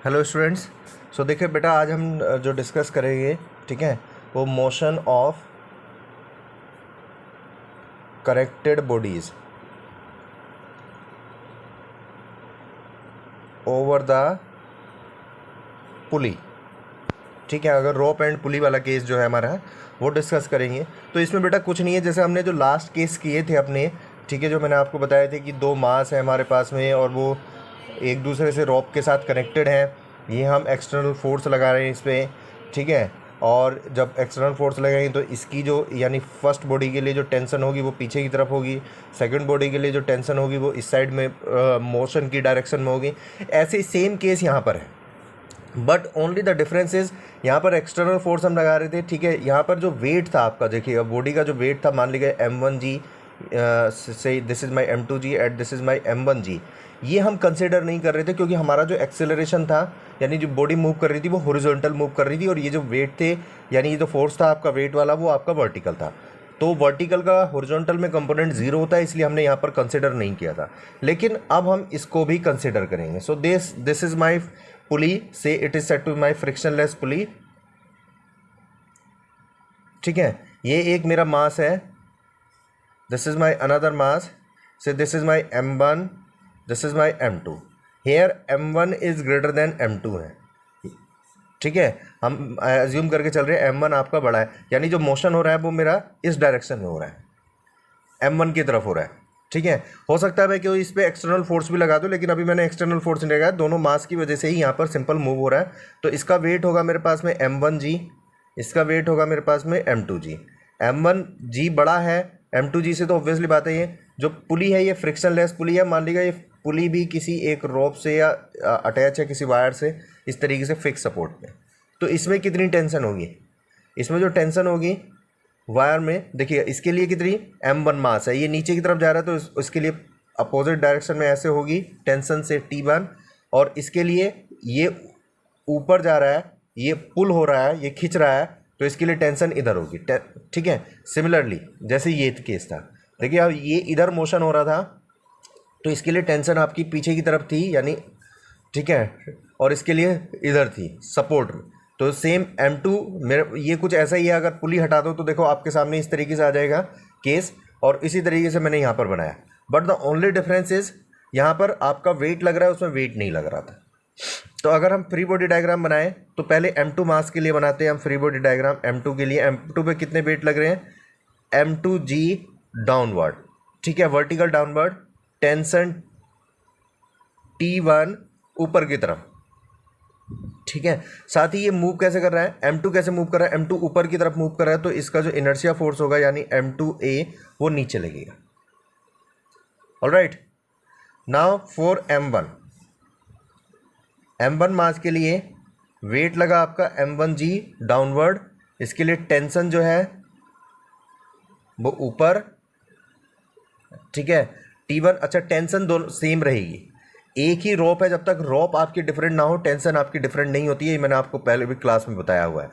Hello students. सो देखिए बेटा, आज हम जो डिस्कस करेंगे, ठीक है, वो motion of corrected bodies over the पुली। ठीक है, अगर रोप एंड पुली वाला केस जो है हमारा, वो डिस्कस करेंगे। तो इसमें बेटा कुछ नहीं है, जैसे हमने जो लास्ट केस किए थे अपने, ठीक है, जो मैंने आपको बताए थे कि दो मास है हमारे पास में और वो एक दूसरे से रोप के साथ कनेक्टेड है। ये हम एक्सटर्नल फोर्स लगा रहे हैं इस पर, ठीक है। और जब एक्सटर्नल फोर्स लगाएंगे तो इसकी जो यानी फर्स्ट बॉडी के लिए जो टेंशन होगी वो पीछे की तरफ होगी, सेकंड बॉडी के लिए जो टेंशन होगी वो इस साइड में मोशन की डायरेक्शन में होगी। ऐसे सेम केस यहाँ पर है, but only the difference is यहाँ पर एक्सटर्नल फोर्स हम लगा रहे थे, ठीक है। यहाँ पर जो वेट था आपका, देखिए बॉडी का जो वेट था, मान लीजिए M1G से this is my M2G at this is my M1G, ये हम कंसिडर नहीं कर रहे थे क्योंकि हमारा जो एक्सेलरेशन था यानी जो बॉडी मूव कर रही थी वो हॉरिजॉन्टल मूव कर रही थी, और ये जो वेट थे यानी ये जो फोर्स था आपका वेट वाला वो आपका वर्टिकल था। तो वर्टिकल का हॉरिजॉन्टल में कंपोनेंट जीरो होता है, इसलिए हमने यहाँ पर कंसिडर नहीं किया था। लेकिन अब हम इसको भी कंसिडर करेंगे। सो this is my pulley, say it is set to my frictionless pulley, ठीक है। ये एक मेरा मास है, this is my another mass, say this is my M1, this is my M2। Here M1 is greater than M2 है, ठीक है। हम एज्यूम करके चल रहे हैं M1 आपका बड़ा है, यानी जो मोशन हो रहा है वो मेरा इस डायरेक्शन में हो रहा है, M1 की तरफ हो रहा है, ठीक है। हो सकता है मैं क्यों इस पर एक्सटर्नल फोर्स भी लगा दूं, लेकिन अभी मैंने एक्सटर्नल फोर्स नहीं लगाया, दोनों मास की वजह से ही यहाँ पर सिंपल मूव हो रहा है। तो इसका वेट होगा मेरे पास में M1G, इसका वेट होगा मेरे पास में M2G। M1G बड़ा है M2G से, तो ऑब्वियसली बात है ये जो पुली है ये फ्रिक्शनलेस पुली है। मान लीजिए ये पुली भी किसी एक रोप से या अटैच है किसी वायर से इस तरीके से फिक्स सपोर्ट में, तो इसमें कितनी टेंशन होगी, इसमें जो टेंशन होगी वायर में, देखिए इसके लिए कितनी M1 मास है, ये नीचे की तरफ जा रहा है तो इसके लिए अपोजिट डायरेक्शन में ऐसे होगी टेंशन से T1, और इसके लिए ये ऊपर जा रहा है, ये पुल हो रहा है, ये खींच रहा है, तो इसके लिए टेंशन इधर होगी, ठीक है। सिमिलरली जैसे ये केस था, देखिए अब ये इधर मोशन हो रहा था तो इसके लिए टेंशन आपकी पीछे की तरफ थी यानी, ठीक है, और इसके लिए इधर थी सपोर्ट में। तो सेम M2 मेरे ये कुछ ऐसा ही है, अगर पुली हटा दो तो देखो आपके सामने इस तरीके से आ जाएगा केस, और इसी तरीके से मैंने यहाँ पर बनाया। But the only difference is यहाँ पर आपका वेट लग रहा है, उसमें वेट नहीं लग रहा था। तो अगर हम फ्री बॉडी डायग्राम बनाएं तो पहले M2 मास के लिए बनाते हैं हम फ्री बॉडी डायग्राम। M2 के लिए M2 पे कितने वेट लग रहे हैं, M2G डाउनवर्ड, ठीक है, वर्टिकल डाउनवर्ड, टेंशन T1 ऊपर की तरफ, ठीक है। साथ ही ये मूव कैसे कर रहा है, M2 कैसे मूव कर रहा है, M2 ऊपर की तरफ मूव कर रहा है, तो इसका जो इनर्शिया फोर्स होगा यानी M2A वो नीचे लगेगा। ऑलराइट, नाउ फॉर M1 मास के लिए वेट लगा आपका M1G डाउनवर्ड, इसके लिए टेंशन जो है वो ऊपर, ठीक है। T1, अच्छा टेंशन दोनों सेम रहेगी, एक ही रोप है, जब तक रोप आपकी डिफरेंट ना हो टेंशन आपकी डिफरेंट नहीं होती है, ये मैंने आपको पहले भी क्लास में बताया हुआ है,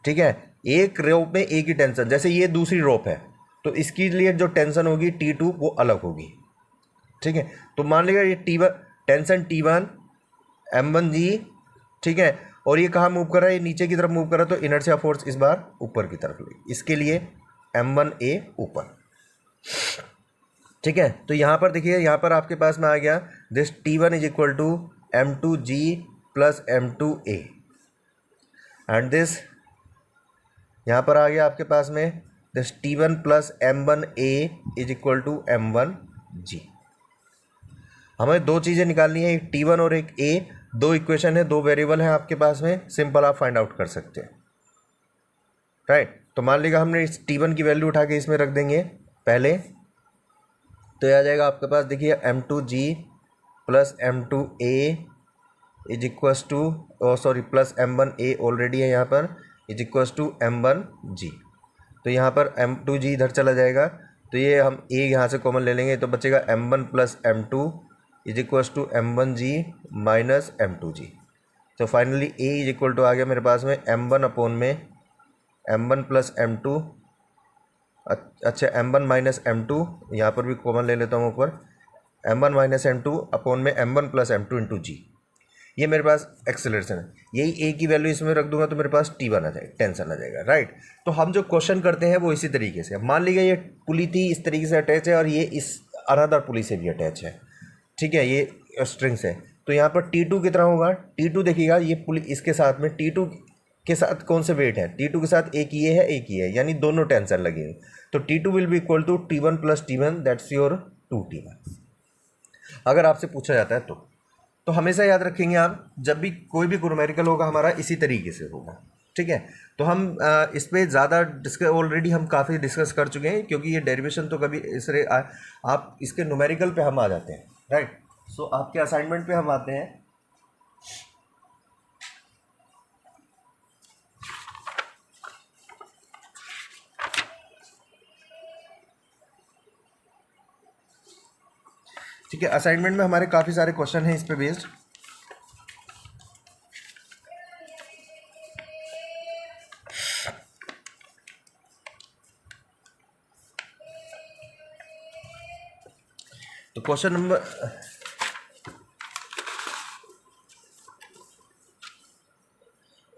ठीक है। एक रोप में एक ही टेंशन, जैसे ये दूसरी रोप है तो इसके लिए जो टेंशन होगी T2 वो अलग होगी, ठीक है। तो मान लीजिए ये T1 टेंशन T1 M1G, ठीक है, और ये कहाँ मूव कर रहा है, ये नीचे की तरफ मूव कर रहा है, तो इनर्शिया फोर्स इस बार ऊपर की तरफ लेगी, इसके लिए M1A ऊपर, ठीक है। तो यहाँ पर देखिए, यहाँ पर आपके पास में आ गया this T1 is equal to M2G plus M2A, and this यहाँ पर आ गया आपके पास में this T1 plus M1A is equal to M1G। हमें दो चीज़ें निकालनी है, एक T1 और एक A, दो इक्वेशन है, दो वेरिएबल हैं आपके पास में, सिंपल आप फाइंड आउट कर सकते हैं, राइट। तो मान लीजिए हमने इस T1 की वैल्यू उठा के इसमें रख देंगे पहले, तो यह आ जाएगा आपके पास, देखिए M2G plus M2A is equals to, sorry plus M1A already है यहाँ पर, इज इक्वस टू M1G। तो यहाँ पर M2G इधर चला जाएगा, तो ये हम A यहाँ से कॉमन ले लेंगे, तो बचेगा M1 plus M2 is equals to M1G minus M2G। तो finally A is equal to आ गया मेरे पास में M1 अपॉन में M1 प्लस M2, अच्छा M1 माइनस M2 यहाँ पर भी कॉमन ले लेता हूँ ऊपर, M1 माइनस M2 अपॉन में M1 plus M2 into G। ये मेरे पास एक्सेलरेशन है, यही ए की वैल्यू इसमें रख दूंगा तो मेरे पास T1 आ जाएगा, टेंशन आ जाएगा, राइट। तो हम जो क्वेश्चन करते हैं वो इसी तरीके से, मान लीजिए ये पुली थी इस तरीके से अटैच है और ये इस अनदर पुली से भी अटैच है, ठीक है, ये स्ट्रिंग से। तो यहाँ पर T2 कितना होगा, T2 देखिएगा ये पुली इसके साथ में T2 के साथ कौन से वेट है, T2 के साथ एक ये है एक ये है, यानी दोनों टेंशन लगी हुई। तो T2 will be equal to T1 plus T1, that's your 2T1, अगर आपसे पूछा जाता है तो हमेशा याद रखेंगे आप, जब भी कोई भी न्यूमेरिकल होगा हमारा इसी तरीके से होगा, ठीक है। तो हम इस पर ज़्यादा डिस्कस ऑलरेडी हम काफ़ी डिस्कस कर चुके हैं, क्योंकि ये डेरिवेशन तो कभी आप इसके न्यूमेरिकल पे हम आ जाते हैं, राइट। सो आपके असाइनमेंट पे हम आते हैं। ठीक है, असाइनमेंट में हमारे काफ़ी सारे क्वेश्चन हैं इस पे बेस्ड। तो क्वेश्चन नंबर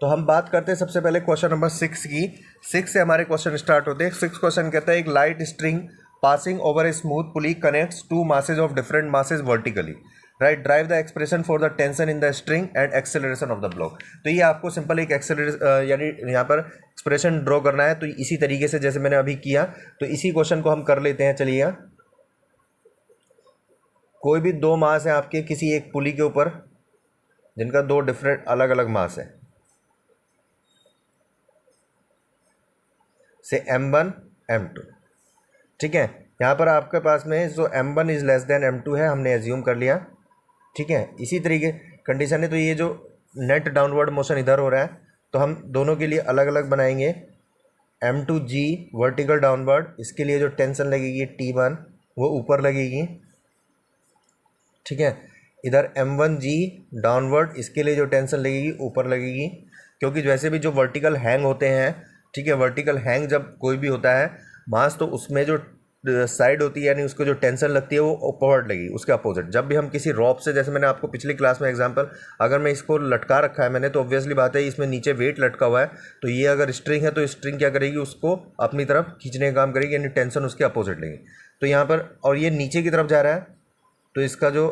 तो हम बात करते हैं सबसे पहले क्वेश्चन नंबर 6 की। 6 से हमारे क्वेश्चन स्टार्ट होते हैं। 6 क्वेश्चन कहता है एक light string passing over a smooth pulley connects two masses of different masses vertically, right, drive the expression for the tension in the string and acceleration of the block. तो ये आपको simple एक acceleration यानी यहाँ पर expression draw करना है। तो इसी तरीके से जैसे मैंने अभी किया, तो इसी क्वेश्चन को हम कर लेते हैं। चलिए, कोई भी दो मास है आपके किसी एक पुली के ऊपर, जिनका दो डिफरेंट अलग अलग मास है, से M1 M2, ठीक है। यहाँ पर आपके पास में जो M1 is less than M2 है, हमने एज्यूम कर लिया, ठीक है। इसी तरीके कंडीशन है। तो ये जो नेट डाउनवर्ड मोशन इधर हो रहा है, तो हम दोनों के लिए अलग अलग बनाएंगे। M2G वर्टिकल डाउनवर्ड, इसके लिए जो टेंशन लगेगी T1 वो ऊपर लगेगी, ठीक है। इधर M1G डाउनवर्ड, इसके लिए जो टेंशन लगेगी ऊपर लगेगी, क्योंकि वैसे भी जो वर्टिकल हैंग होते हैं, ठीक है, वर्टिकल हैंग जब कोई भी होता है मास, तो उसमें जो साइड होती है यानी उसको जो टेंशन लगती है वो अपवर्ड लगेगी, उसके अपोजिट। जब भी हम किसी रॉप से, जैसे मैंने आपको पिछली क्लास में एग्जांपल, अगर मैं इसको लटका रखा है मैंने, तो ऑब्वियसली बात है इसमें नीचे वेट लटका हुआ है, तो ये अगर स्ट्रिंग है तो स्ट्रिंग क्या करेगी, उसको अपनी तरफ खींचने का काम करेगी, यानी टेंशन उसके अपोजिट लगेगी। तो यहाँ पर, और ये नीचे की तरफ जा रहा है, तो इसका जो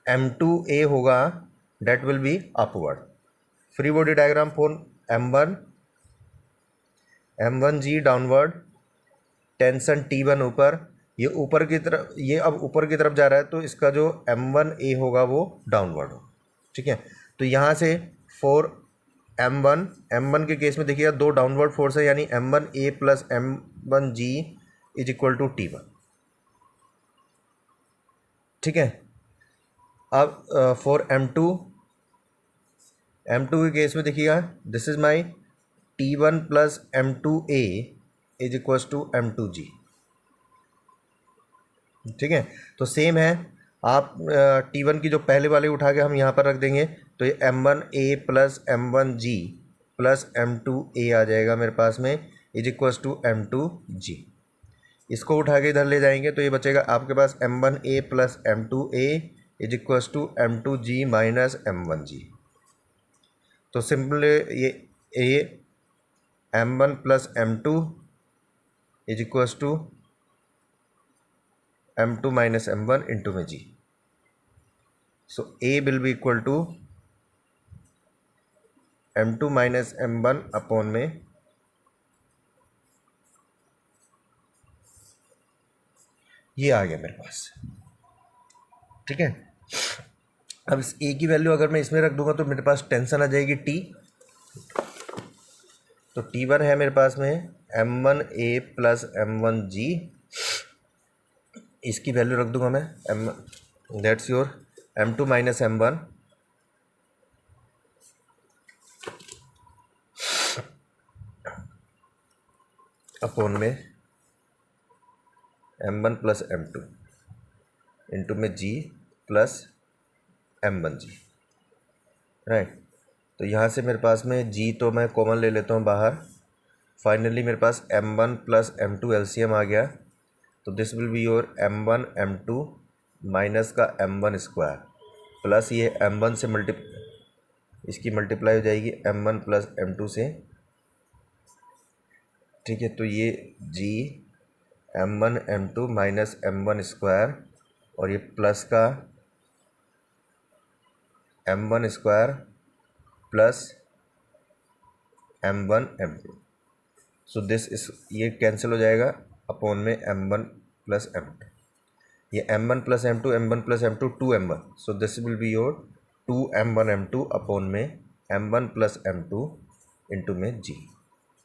M2A होगा that will be upward. Free body diagram for M1G downward, tension T1 ऊपर, ये ऊपर की तरफ, ये अब ऊपर की तरफ जा रहा है, तो इसका जो M1A होगा वो डाउनवर्ड हो, ठीक है। तो यहाँ से फॉर M1 के केस में देखिएगा दो डाउनवर्ड फोर्स है, यानी M1A plus M1G is equal to T1, ठीक है। अब फॉर M2 के केस में देखिएगा, this is my T1 plus M2A is equals to M2G, ठीक है। तो सेम है, आप T1 की जो पहले वाले उठा के हम यहाँ पर रख देंगे, तो ये M1A plus M1G plus M2A आ जाएगा मेरे पास में, इज इक्वल्स टू M2G। इसको उठा के इधर ले जाएंगे तो ये बचेगा आपके पास M1A plus M2A is equals to M2G minus M1G। तो सिंपल ये M1 plus M2 is equals to M2 minus M1 into में G। So A will be equal to M2 minus M1 upon में ये आ गया मेरे पास, ठीक है। अब इस A की वैल्यू अगर मैं इसमें रख दूंगा तो मेरे पास टेंशन आ जाएगी T। तो T1 है मेरे पास में M1A प्लस M1G, इसकी वैल्यू रख दूंगा मैं that's your M2 minus M1 upon में M1 प्लस M2 इंटू में G प्लस M1G, राइट। तो यहाँ से मेरे पास में G तो मैं कॉमन ले लेता हूँ बाहर, फाइनली मेरे पास M1 प्लस M2 LCM आ गया। तो this will be your M1 M2 minus का M1 स्क्वायर, प्लस ये m1 से इसकी मल्टीप्लाई हो जाएगी m1 प्लस m2 से, ठीक है। तो ये g m1 m2 minus m1 square और ये प्लस का m1 square plus m1 m2। So this इस ये कैंसिल हो जाएगा अपॉन में m1 प्लस m2, ये m1 plus m2 m1 plus m2 2m1। So this will be your 2m1 m2 upon में m1 प्लस m2 इंटू में g।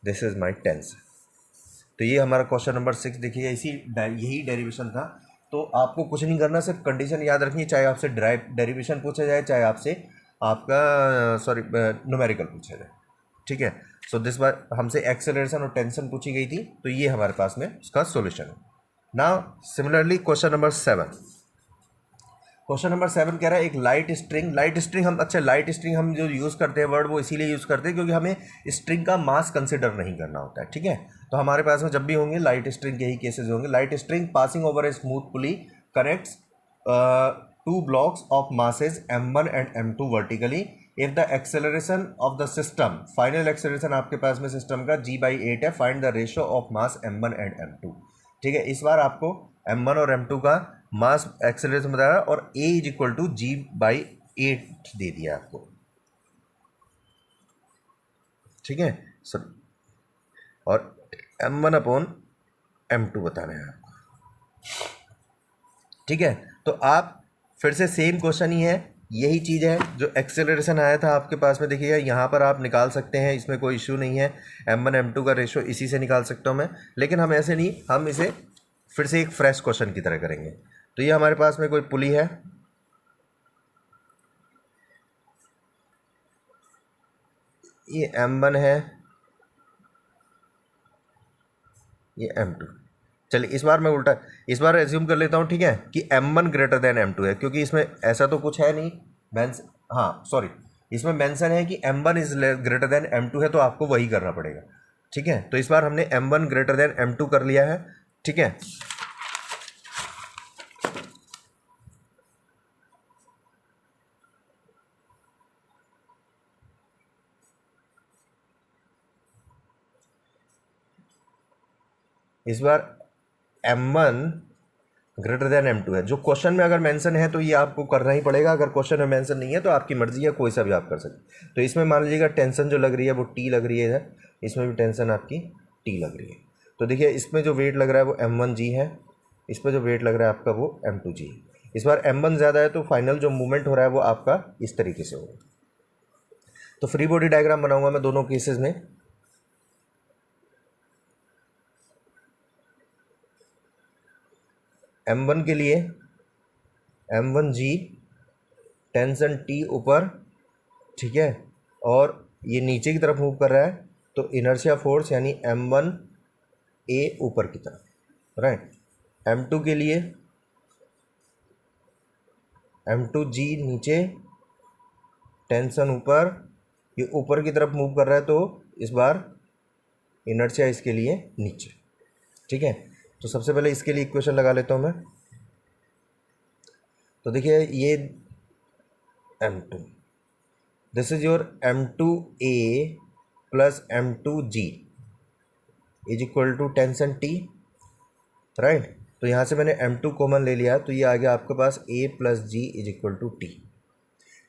This is my tense. तो ये हमारा क्वेश्चन नंबर 6 देखिए, यही डेरिवेशन था। तो आपको कुछ नहीं करना, सिर्फ कंडीशन याद रखनी, चाहे आपसे डेरिवेशन पूछा जाए, चाहे आपसे आपका न्यूमेरिकल पूछा जाए, ठीक है। सो दिस बार हमसे एक्सेलरेशन और टेंशन पूछी गई थी, तो ये हमारे पास में उसका सॉल्यूशन है। Now similarly question number 7, question number 7 कह रहा है एक लाइट स्ट्रिंग हम, अच्छा लाइट स्ट्रिंग हम जो यूज़ करते हैं वर्ड वो इसीलिए यूज़ करते हैं क्योंकि हमें स्ट्रिंग का मास कंसिडर नहीं करना होता है, ठीक है। तो हमारे पास में जब भी होंगे लाइट स्ट्रिंग के ही केसेस होंगे। Light string passing over a smooth pulley connects two blocks of masses m1 and m2 vertically if the acceleration of the system, final acceleration आपके पास में सिस्टम का g/8 है, find the ratio of mass m1 and m2, ठीक है। इस बार आपको m1 और m2 का मास एक्सेलरेशन बताया और a is equal to g/8 दे दिया आपको, ठीक है सर, और m1 अपॉन m2 बताना है आपको, ठीक है। तो आप फिर से सेम क्वेश्चन ही है, यही चीज़ है जो एक्सेलरेशन आया था आपके पास में, देखिएगा यहाँ पर आप निकाल सकते हैं, इसमें कोई इशू नहीं है। m1 m2 का रेशो इसी से निकाल सकता हूँ मैं, लेकिन हम ऐसे नहीं, हम इसे फिर से एक फ्रेश क्वेश्चन की तरह करेंगे। तो ये हमारे पास में कोई पुली है, ये m1 है, ये m2। चलिए इस बार मैं उल्टा, इस बार एज्यूम कर लेता हूँ, ठीक है, कि m1 ग्रेटर देन m2 है, क्योंकि इसमें ऐसा तो कुछ है नहीं इसमें मेंशन है कि m1 is greater than m2 है, तो आपको वही करना पड़ेगा, ठीक है। तो इस बार हमने m1 ग्रेटर देन m2 कर लिया है, ठीक है। इस बार m1 ग्रेटर देन m2 है, जो क्वेश्चन में अगर मेंशन है तो ये आपको करना ही पड़ेगा, अगर क्वेश्चन में मेंशन नहीं है तो आपकी मर्जी है, कोई सा भी आप कर सकते। तो इसमें मान लीजिएगा टेंशन जो लग रही है वो T लग रही है, इसमें भी टेंशन आपकी T लग रही है। तो देखिए इसमें जो वेट लग रहा है वो m1g है, इस पर जो वेट लग रहा है आपका वो m2g। इस बार m1 ज़्यादा है तो फाइनल जो मूवमेंट हो रहा है वो आपका इस तरीके से होगा। तो फ्री बॉडी डायग्राम बनाऊंगा मैं दोनों केसेस में। m1 के लिए m1g टेंशन T ऊपर, ठीक है, और ये नीचे की तरफ मूव कर रहा है, तो इनर्शिया फोर्स यानी m1a ऊपर की तरफ, राइट। m2 के लिए m2g नीचे, टेंशन ऊपर, ये ऊपर की तरफ मूव कर रहा है, तो इस बार इनर्शिया इसके लिए नीचे, ठीक है। तो सबसे पहले इसके लिए इक्वेशन लगा लेता हूँ मैं। तो देखिए ये m2, this is your m2a plus m2g is equal to tension T, right. तो यहाँ से मैंने m2 कॉमन ले लिया, तो ये आ गया आपके पास a plus g is equal to T।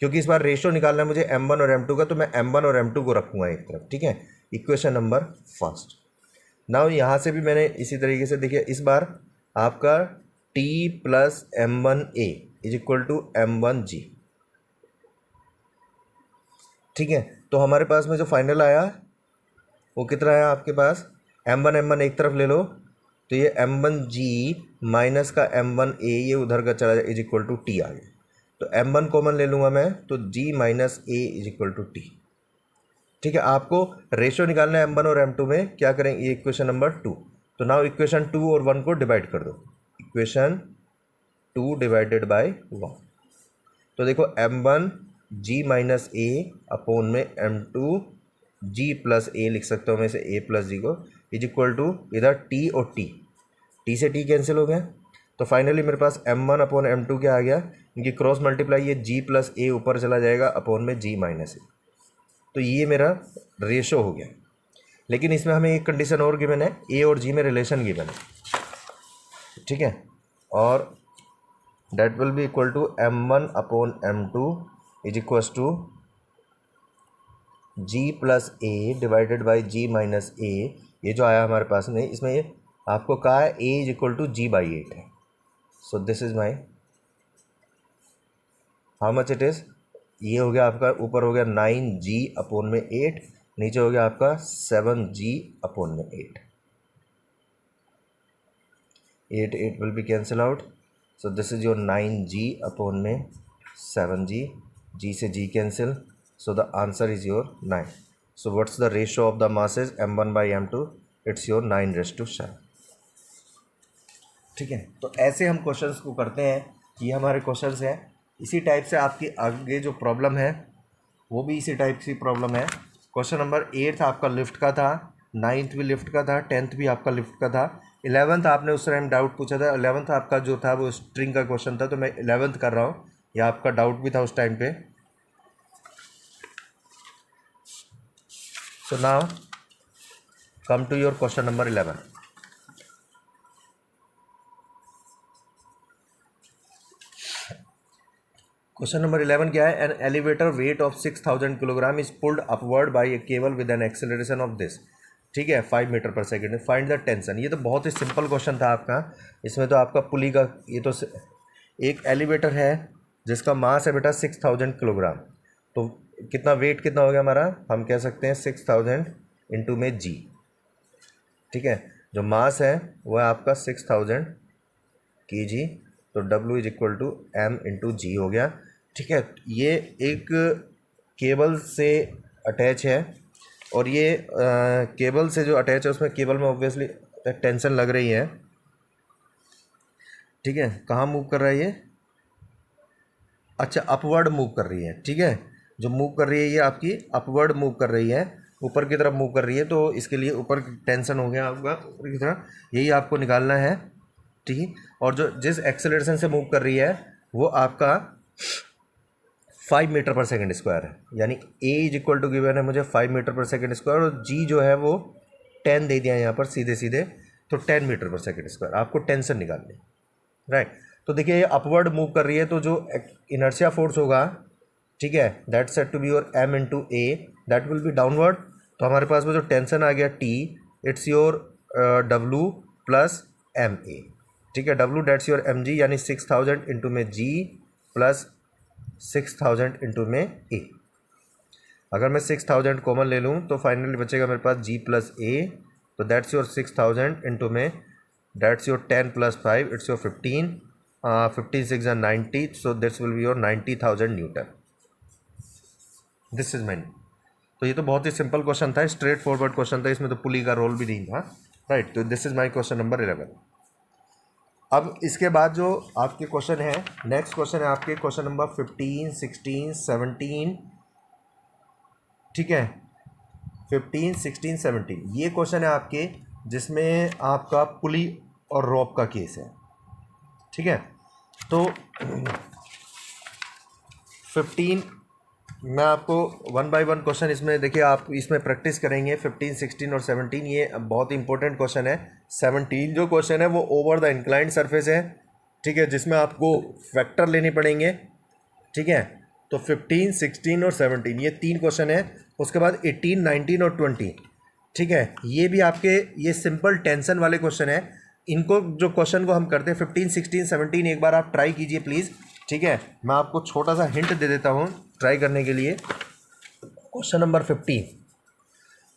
क्योंकि इस बार रेशो निकालना है मुझे m1 और m2 का, तो मैं m1 और m2 को रखूँगा एक तरफ, ठीक है। Equation number first. नाउ यहाँ से भी मैंने इसी तरीके से, देखिए इस बार आपका T plus m1a is equal to m1g, ठीक है। तो हमारे पास में जो फाइनल आया वो कितना आया आपके पास, m1 एक तरफ ले लो, तो ये m1g माइनस का m1a ये उधर का चला जाए इज इक्वल टू T आ गया। तो m1 कॉमन ले लूँगा मैं, तो g minus a is equal to T, ठीक है। आपको रेशियो निकालना है m1 और m2 में, क्या करेंगे, ये इक्वेशन नंबर 2। तो नाउ इक्वेशन 2 और 1 को डिवाइड कर दो, इक्वेशन 2 डिवाइडेड बाय 1। तो देखो m1 g minus a upon में m2 g प्लस a लिख सकता हूँ मैं इसे, a प्लस जी को, इज इक्वल टू इधर t और t से t कैंसिल हो गया। तो फाइनली मेरे पास m1 अपॉन m2 क्या आ गया, इनकी क्रॉस मल्टीप्लाई, ये जी प्लस ए ऊपर चला जाएगा अपॉन में जी माइनस ए। तो ये मेरा रेशो हो गया। लेकिन इसमें हमें एक कंडीशन और गिवन है, ए और जी में रिलेशन गिवन है, ठीक है, और that will be equal to m1 upon m2 is equals to g plus a divided by g minus a। ये जो आया हमारे पास में, इसमें ये आपको कहा है a is equal to g by 8 है। So this is my, how much it is, ये हो गया आपका, ऊपर हो गया 9g अपॉन में 8, नीचे हो गया आपका 7g अपॉन में 8। 8 will be cancel out. So this is your 9g upon में 7g, g से g cancel, so the answer is your 9। So what's the ratio of the masses m1 by m2, it's your 9:7। ठीक है, तो ऐसे हम questions को करते हैं। ये हमारे क्वेश्चंस हैं। इसी टाइप से आपकी आगे जो प्रॉब्लम है वो भी इसी टाइप की प्रॉब्लम है। क्वेश्चन नंबर 8 आपका लिफ्ट का था, 9th भी लिफ्ट का था, 10th भी आपका लिफ्ट का था, 11th आपने उस टाइम डाउट पूछा था। 11th आपका जो था वो स्ट्रिंग का क्वेश्चन था, तो मैं 11th कर रहा हूँ, या आपका डाउट भी था उस टाइम पे। So now come to your question number 11। Question number 11 क्या है? An elevator weight of 6000 kilogram is pulled upward by a cable with an acceleration of this, ठीक है, 5 मीटर पर सेकेंड। Find the tension. ये तो बहुत ही simple question था आपका। इसमें तो आपका पुली का, ये तो एक एलिवेटर है जिसका मास है बेटा 6000 किलोग्राम, तो कितना वेट कितना हो गया हमारा, हम कह सकते हैं 6000 इंटू में जी, ठीक है। जो मास है वो है आपका 6000 kg, तो W is equal to M into G हो गया, ठीक है। ये एक केबल से अटैच है, और ये केबल से जो अटैच है उसमें केबल में ऑब्वियसली टेंशन लग रही है, ठीक है। कहाँ मूव कर रहा है ये? अच्छा, अपवर्ड मूव कर रही है, ठीक है। जो मूव कर रही है ये आपकी अपवर्ड मूव कर रही है, ऊपर की तरफ मूव कर रही है, तो इसके लिए ऊपर टेंशन हो गया आपका ऊपर की तरफ, यही आपको निकालना है, ठीक है। और जो जिस एक्सेलरेशन से मूव कर रही है वो आपका 5 मीटर पर सेकेंड स्क्वायर है, यानी ए इज इक्वल टू गिवन है मुझे 5 मीटर पर सेकेंड स्क्वायर, और जी जो है वो 10 दे दिया यहाँ पर सीधे सीधे, तो 10 मीटर पर सेकेंड स्क्वायर। आपको टेंशन निकालनी, राइट। तो देखिए ये अपवर्ड मूव कर रही है, तो जो इनर्शिया फोर्स होगा, ठीक है, that set to be your M into A, that will be downward. तो हमारे पास में जो टेंशन आ गया T, it's your W plus M A, ठीक है। W that's your M G, यानी 6000 इंटू में जी प्लस 6000 इंटू में ए। अगर मैं 6000 कॉमन ले लूँ तो फाइनली बचेगा मेरे पास जी प्लस ए, तो दैट्स योर 6000 इंटू में, that's your 10 plus 5, it's your 15, 15 6 90, so this will be your 90,000 Newton. This is mine. तो ये तो बहुत ही सिंपल क्वेश्चन था, स्ट्रेट फॉरवर्ड क्वेश्चन था, इसमें तो पुली का रोल भी नहीं था, राइट। तो this is my question number 11। अब इसके बाद जो आपके क्वेश्चन है, नेक्स्ट क्वेश्चन है आपके क्वेश्चन नंबर 15, 16, 17, ठीक है, 15, 16, 17। ये क्वेश्चन है आपके जिसमें आपका पुली और रॉप का केस है, ठीक है। तो 15 मैं आपको 1 बाय 1 क्वेश्चन इसमें देखिए, आप इसमें प्रैक्टिस करेंगे। 15, 16 और 17 ये बहुत इंपॉर्टेंट क्वेश्चन है। 17 जो क्वेश्चन है वो ओवर द इंक्लाइंड सरफेस है, ठीक है, जिसमें आपको फैक्टर लेने पड़ेंगे, ठीक है। तो 15, 16 और 17 ये 3 क्वेश्चन है। उसके बाद 18, 19 और 20, ठीक है, ये भी आपके ये सिंपल टेंशन वाले क्वेश्चन है। इनको जो क्वेश्चन को हम करते हैं 15, 16, 17, एक बार आप ट्राई कीजिए प्लीज़, ठीक है। मैं आपको छोटा सा हिंट दे देता हूँ ट्राई करने के लिए। क्वेश्चन नंबर 15,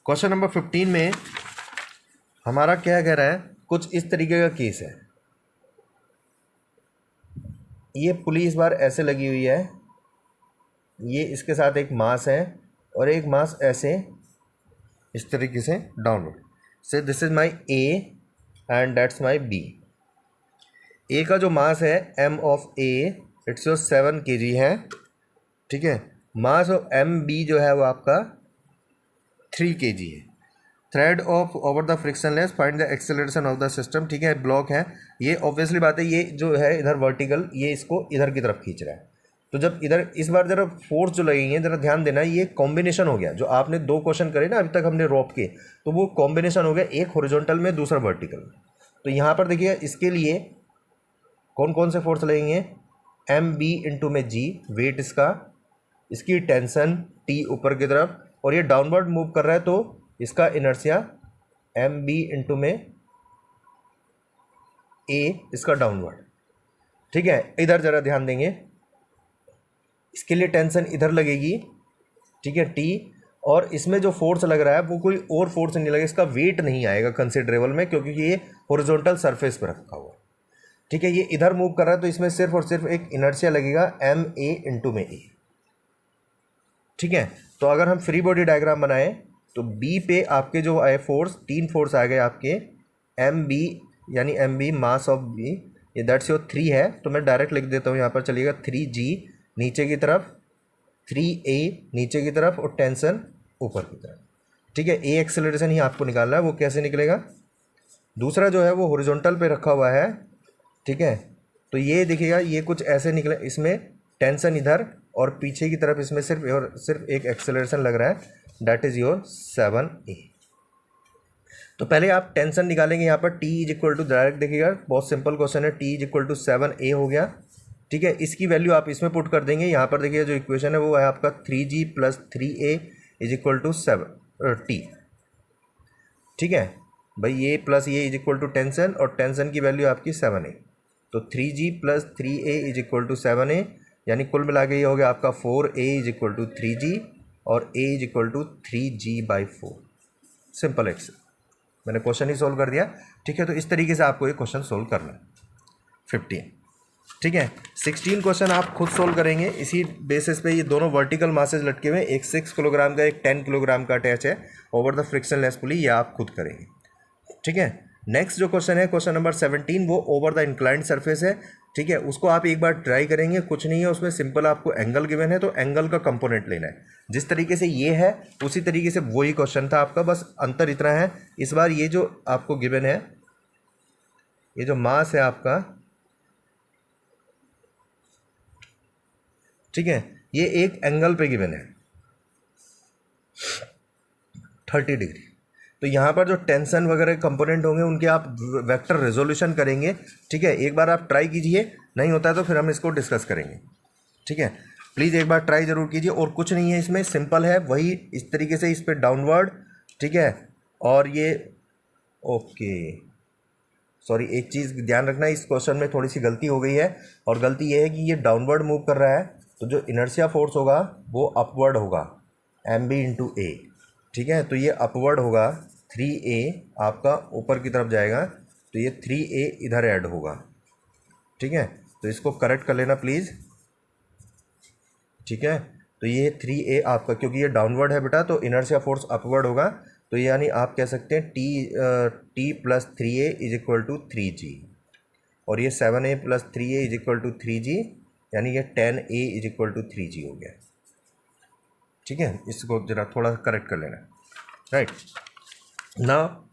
क्वेश्चन नंबर 15 में हमारा क्या कह रहा है, कुछ इस तरीके का केस है। ये पुली इस बार ऐसे लगी हुई है, ये इसके साथ एक मास है, और एक मास ऐसे इस तरीके से डाउनवर्ड से, this is my A and that's my B. A का जो मास है M of A, it's your 7 kg है, ठीक है। मास ऑफ एम बी जो है वो आपका 3 kg है। Thread of over the frictionless find the acceleration of the system. ठीक है, ब्लॉक है ये, ऑब्वियसली बात है, ये जो है इधर वर्टिकल, ये इसको इधर की तरफ खींच रहा है। तो जब इधर इस बार जरा फोर्स जो लगेंगे है, जरा ध्यान देना, ये कॉम्बिनेशन हो गया। जो आपने 2 क्वेश्चन करे ना अभी तक हमने रॉप के, तो वो कॉम्बिनेशन हो गया, एक हॉरिजॉन्टल में दूसरा वर्टिकल में। तो यहाँ पर देखिए इसके लिए कौन कौन से फोर्स लगेंगे, एम बी इंटू में जी वेट इसका, इसकी टेंशन टी ऊपर की तरफ, और ये डाउनवर्ड मूव कर रहा है तो इसका इनर्शिया एम बी इंटू में ए इसका डाउनवर्ड। ठीक है, इधर जरा ध्यान देंगे, इसके लिए टेंशन इधर लगेगी। ठीक है, टी, और इसमें जो फोर्स लग रहा है वो कोई और फोर्स नहीं लगेगा, इसका वेट नहीं आएगा कंसिडरेबल में, क्योंकि ये हॉरिजॉन्टल सरफेस पर रखा हुआ है। ठीक है, ये इधर मूव कर रहा है तो इसमें सिर्फ और सिर्फ एक इनर्शिया लगेगा एम ए इंटू में ए। ठीक है, तो अगर हम फ्री बॉडी डायग्राम बनाएं तो बी पे आपके जो आए फोर्स, 3 फोर्स आ गए आपके, एम बी यानी M B mass of B, ये दैट्स योर 3 है, तो मैं डायरेक्ट लिख देता हूँ यहाँ पर, चलिएगा 3G नीचे की तरफ, 3A नीचे की तरफ, और टेंशन ऊपर की तरफ। ठीक है, ए एक्सेलरेशन ही आपको निकालना है, वो कैसे निकलेगा, दूसरा जो है वो हॉरिजॉन्टल पे रखा हुआ है। ठीक है, तो ये देखिएगा ये कुछ ऐसे निकले, इसमें टेंशन इधर और पीछे की तरफ इसमें सिर्फ और सिर्फ एक एक्सेलरेशन लग रहा है, दैट इज योर 7A। तो पहले आप टेंशन निकालेंगे, यहाँ पर T is equal to, direct देखिएगा बहुत सिंपल क्वेश्चन है, T is equal to 7A हो गया। ठीक है, इसकी वैल्यू आप इसमें पुट कर देंगे, यहाँ पर देखिए जो इक्वेशन है वो है आपका 3G plus 3A is equal to 7T। ठीक है भाई, ये प्लस ये इज इक्वल टू टेंशन, और टेंशन की वैल्यू आपकी 7A, तो 3G plus 3A is equal to 7A, यानी कुल मिला के ये हो गया आपका 4A is equal to 3G, और A is equal to 3G/4। Simple एक्स, मैंने क्वेश्चन ही सोल्व कर दिया। ठीक है, तो इस तरीके से आपको ये क्वेश्चन सोल्व करना है 15। ठीक है, 16 क्वेश्चन आप खुद सोल्व करेंगे, इसी बेसिस पे ये दोनों वर्टिकल मासेज लटके हुए, एक 6 किलोग्राम का, एक 10 किलोग्राम का अटैच है ओवर द फ्रिक्शनलेस पुली, ये आप खुद करेंगे। ठीक है, नेक्स्ट जो क्वेश्चन है क्वेश्चन नंबर 17, वो ओवर द इंक्लाइंड सरफेस है। ठीक है, उसको आप एक बार ट्राई करेंगे, कुछ नहीं है उसमें, सिंपल आपको एंगल गिवन है तो एंगल का कंपोनेंट लेना है। जिस तरीके से ये है उसी तरीके से वही क्वेश्चन था आपका, बस अंतर इतना है इस बार ये जो आपको गिवन है, ये जो मास है आपका, ठीक है, ये एक एंगल पे गिवन है 30 डिग्री। तो यहाँ पर जो टेंशन वगैरह कंपोनेंट होंगे उनके आप वेक्टर रेजोल्यूशन करेंगे। ठीक है, एक बार आप ट्राई कीजिए, नहीं होता है तो फिर हम इसको डिस्कस करेंगे। ठीक है, प्लीज़ एक बार ट्राई ज़रूर कीजिए, और कुछ नहीं है इसमें, सिंपल है वही इस तरीके से इस पर डाउनवर्ड। ठीक है, और ये ओके, सॉरी एक चीज़ ध्यान रखना, इस क्वेश्चन में थोड़ी सी गलती हो गई है, और गलती ये है कि ये डाउनवर्ड मूव कर रहा है, तो जो इनर्शिया फोर्स होगा वो अपवर्ड होगा, एम बी इंटू ए। ठीक है, तो ये अपवर्ड होगा, 3A आपका ऊपर की तरफ जाएगा, तो ये 3A इधर ऐड होगा। ठीक है, तो इसको करेक्ट कर लेना प्लीज़। ठीक है, तो ये 3A आपका, क्योंकि ये डाउनवर्ड है बेटा, तो इनर्शिया फोर्स अपवर्ड होगा, तो यानी आप कह सकते हैं T plus 3A is equal to 3G, और ये 7A plus 3A is equal to 3G, यानी ये 10A is equal to 3G हो गया। ठीक है, इसको जरा थोड़ा करेक्ट कर लेना, राइट ना।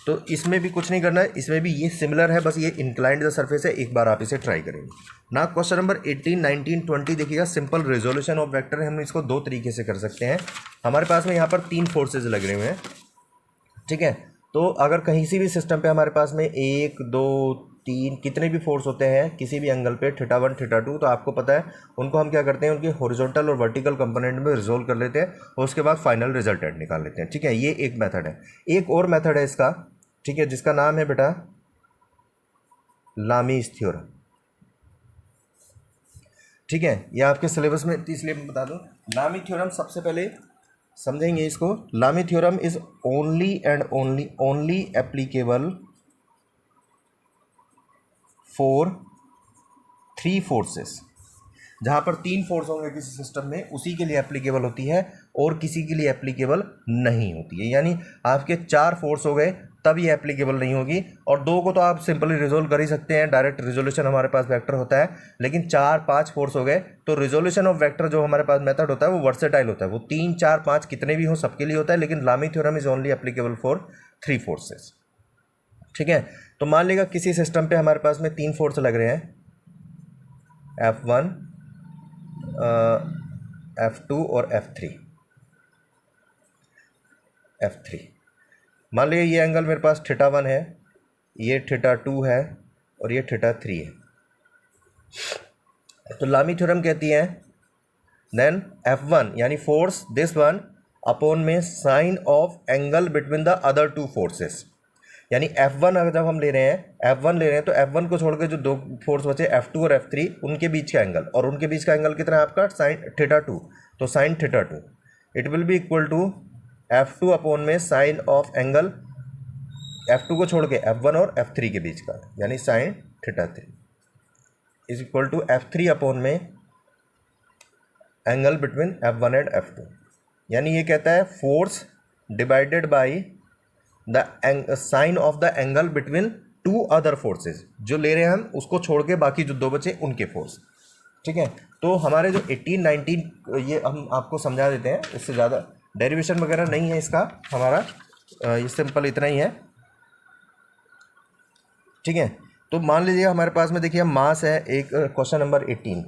तो इसमें भी कुछ नहीं करना है, इसमें भी ये सिमिलर है, बस ये इंक्लाइंड द सरफेस है, एक बार आप इसे ट्राई करेंगे ना। क्वेश्चन नंबर 18, 19, 20 देखिएगा, सिंपल रेजोल्यूशन ऑफ वेक्टर है, हम इसको 2 तरीके से कर सकते हैं। हमारे पास में यहाँ पर 3 फोर्सेज लग रहे हुए हैं। ठीक है, तो अगर कहीं से भी सिस्टम पे हमारे पास में 1, 2, 3 कितने भी फोर्स होते हैं किसी भी एंगल पे, θ1, θ2, तो आपको पता है उनको हम क्या करते हैं, उनके हॉरिजॉन्टल और वर्टिकल कंपोनेंट में रिजोल्व कर लेते हैं, और उसके बाद फाइनल रिजल्टेंट निकाल लेते हैं। ठीक है, ये एक मेथड है। एक और मेथड है इसका, ठीक है, जिसका नाम है बेटा लामीज थ्योरम। ठीक है, ये आपके सिलेबस में, इसलिए मैं बता दूं, लामी थ्योरम सबसे पहले समझेंगे इसको। लामी theorem is only and only applicable for 3 forces. जहाँ पर 3 फोर्स होंगे किसी सिस्टम में उसी के लिए एप्लीकेबल होती है और किसी के लिए एप्लीकेबल नहीं होती है। यानी आपके 4 फोर्स हो गए तब ये एप्लीकेबल नहीं होगी, और 2 को तो आप सिंपली रिजोल्व कर ही सकते हैं, डायरेक्ट रिजोल्यूशन हमारे पास वेक्टर होता है। लेकिन 4-5 फोर्स हो गए तो रिजोल्यूशन ऑफ वेक्टर जो हमारे पास मेथड होता है वो वर्सेटाइल होता है, वो 3, 4, 5 कितने भी हो सबके लिए होता है, लेकिन लामी theorem is only applicable for 3 forces. ठीक है, तो मान लीजिए किसी सिस्टम पे हमारे पास में 3 फोर्स लग रहे हैं, F1, F2 और F3। मान लीजिए ये एंगल मेरे पास θ1 है, ये θ2 है और ये θ3 है। तो लामी थ्योरम कहती है देन F1 यानी फोर्स दिस वन अपॉन में sine of angle between the other 2 forces. यानी F1 अगर जब हम ले रहे हैं F1 ले रहे हैं तो F1 को छोड़ के जो 2 फोर्स बचे F2 और F3 उनके बीच का एंगल, और उनके बीच का एंगल कितना है आपका साइन θ2, तो sine θ2 it will be equal to F2 upon में साइन ऑफ एंगल F2 को छोड़ के F1 और F3 के बीच का, यानी sine θ3 is equal to F3 upon में angle between F1 and F2। यानी ये कहता है force divided by the sine of the angle between 2 other forces, जो ले रहे हैं हम उसको छोड़ के बाकी जो 2 बचे उनके फोर्स। ठीक है, तो हमारे जो 18, 19 ये हम आपको समझा देते हैं, इससे ज़्यादा डेरिवेशन वगैरह नहीं है इसका हमारा, ये सिंपल इतना ही है। ठीक है, तो मान लीजिए हमारे पास में देखिए मास है एक, क्वेश्चन नंबर 18,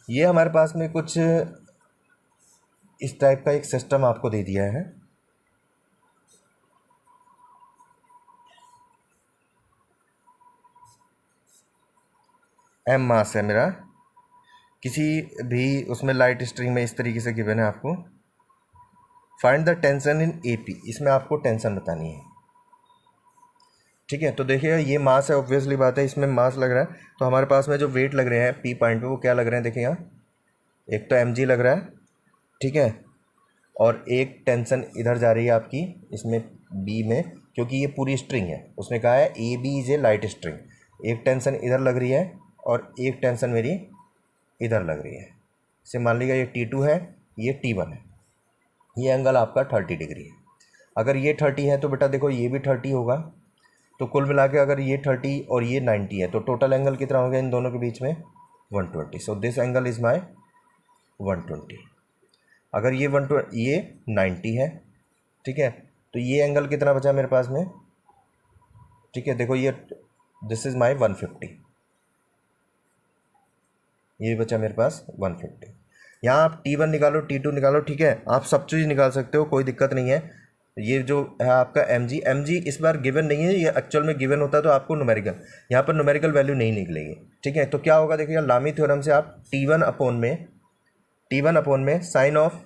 ये हमारे पास में कुछ इस टाइप का एक सिस्टम आपको दे दिया है। M मास है मेरा, किसी भी उसमें लाइट स्ट्रिंग में इस तरीके से गिवन है आपको, find the tension in AP, इसमें आपको टेंशन बतानी है। ठीक है, तो देखिए ये मास है, ऑब्वियसली बात है इसमें मास लग रहा है, तो हमारे पास में जो वेट लग रहे हैं P पॉइंट पे वो क्या लग रहे हैं, देखिए यहाँ एक तो mg लग रहा है, ठीक है, और एक टेंशन इधर जा रही है आपकी इसमें B में, क्योंकि ये पूरी स्ट्रिंग है, उसने कहा है AB is a light string, एक टेंशन इधर लग रही है और एक टेंशन मेरी इधर लग रही है। इसे मान लीजिए ये T2 है, ये T1 है, ये एंगल आपका 30 डिग्री है। अगर ये 30 है तो बेटा देखो ये भी 30 होगा, तो कुल मिला के अगर ये 30 और ये 90 है तो टोटल एंगल कितना हो गया इन दोनों के बीच में, 120। So this angle is my 120। अगर ये 120 ये 90 है, ठीक है, तो ये एंगल कितना बचा मेरे पास में, ठीक है, देखो ये दिस इज माई 150, ये बचा मेरे पास 150। यहाँ आप T1 निकालो, T2 निकालो, ठीक है, आप सब चीज़ निकाल सकते हो, कोई दिक्कत नहीं है। ये जो है आपका mg इस बार गिवन नहीं है, ये एक्चुअल में गिवन होता है तो आपको न्यूमेरिकल, यहाँ पर न्यूमेरिकल वैल्यू नहीं निकलेगी। ठीक है, तो क्या होगा देखिए लामी थ्योरम से आप T1 अपॉन में साइन ऑफ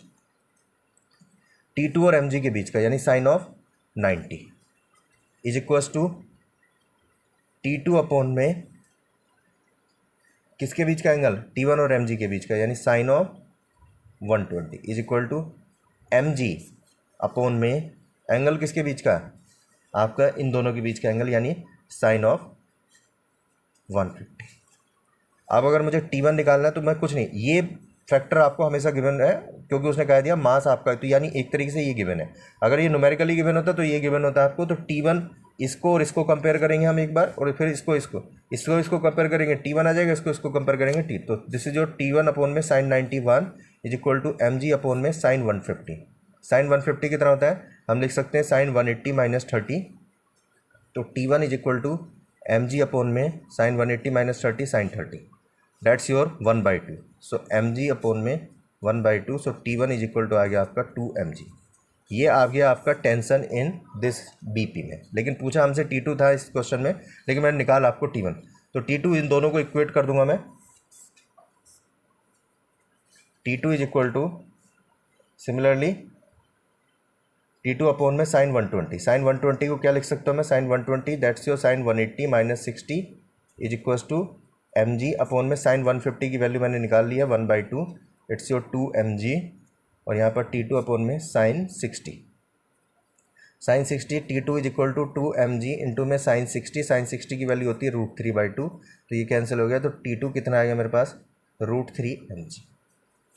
T2 और mg के बीच का, यानी sine of 90 is equals to T2 upon में किसके बीच का एंगल, T1 और mg के बीच का, यानी sine of 120 is equal to mg upon में एंगल किसके बीच का, आपका इन दोनों के बीच का एंगल, यानी साइन ऑफ 150। अब अगर मुझे T1 निकालना है तो मैं कुछ नहीं, ये फैक्टर आपको हमेशा गिवन है क्योंकि उसने कह दिया मास आपका, तो यानी एक तरीके से ये गिवन है। अगर ये न्यूमेरिकली गिवन होता तो ये गिवन होता आपको, तो T1 इसको और इसको कंपेयर करेंगे हम एक बार, और फिर इसको कंपेयर करेंगे, T1 आ जाएगा, इसको कंपेयर करेंगे T, तो this is your T1 upon में sine 91 is equal to mg upon में साइन 150। साइन 150 कितना होता है, हम लिख सकते हैं साइन 180 माइनस 30, तो T1 is equal to mg upon में sine 180 minus 30 sine 30, that's your 1/2। So mg upon में 1/2, so T1 is equal to आ गया आपका 2 mg। ये आ गया आपका टेंशन इन दिस BP में, लेकिन पूछा हमसे T2 था इस क्वेश्चन में, लेकिन मैंने निकाला आपको T1, तो T2 इन दोनों को इक्वेट कर दूंगा मैं, T2 is equal to similarly T2 upon में साइन 120, साइन 120 को क्या लिख सकता हूँ मैं, sine 120 that's your sine 180 minus 60 is equals to mg upon में साइन 150 की वैल्यू मैंने निकाल लिया 1/2, इट्स योर 2 mg, और यहाँ पर T2 अपॉन में sine 60। Sine 60 T2 is equal to 2 mg into में साइन 60 की वैल्यू होती है √3/2, तो ये कैंसिल हो गया, तो T2 कितना आ गया मेरे पास √3 mg।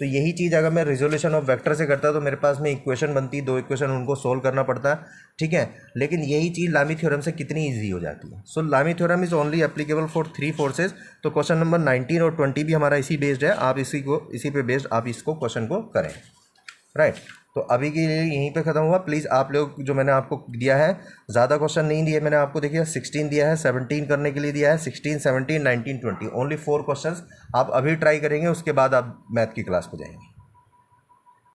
तो यही चीज़ अगर मैं रिजोल्यूशन ऑफ वेक्टर से करता तो मेरे पास में इक्वेशन बनती, 2 इक्वेशन उनको सोल्व करना पड़ता, ठीक है। लेकिन यही चीज़ लामी थ्योरम से कितनी इजी हो जाती है। सो लामी theorem is only applicable for 3 forces. तो क्वेश्चन नंबर 19 और 20 भी हमारा इसी बेस्ड है, आप इसी पे बेस्ड आप इसको क्वेश्चन को करें, राइट। तो अभी के लिए यहीं पे ख़त्म हुआ। प्लीज़ आप लोग जो मैंने आपको दिया है, ज़्यादा क्वेश्चन नहीं दिए मैंने आपको, देखिए 16 दिया है, 17 करने के लिए दिया है, 16, 17, 19, 20, ओनली 4 क्वेश्चंस आप अभी ट्राई करेंगे, उसके बाद आप मैथ की क्लास को जाएंगे।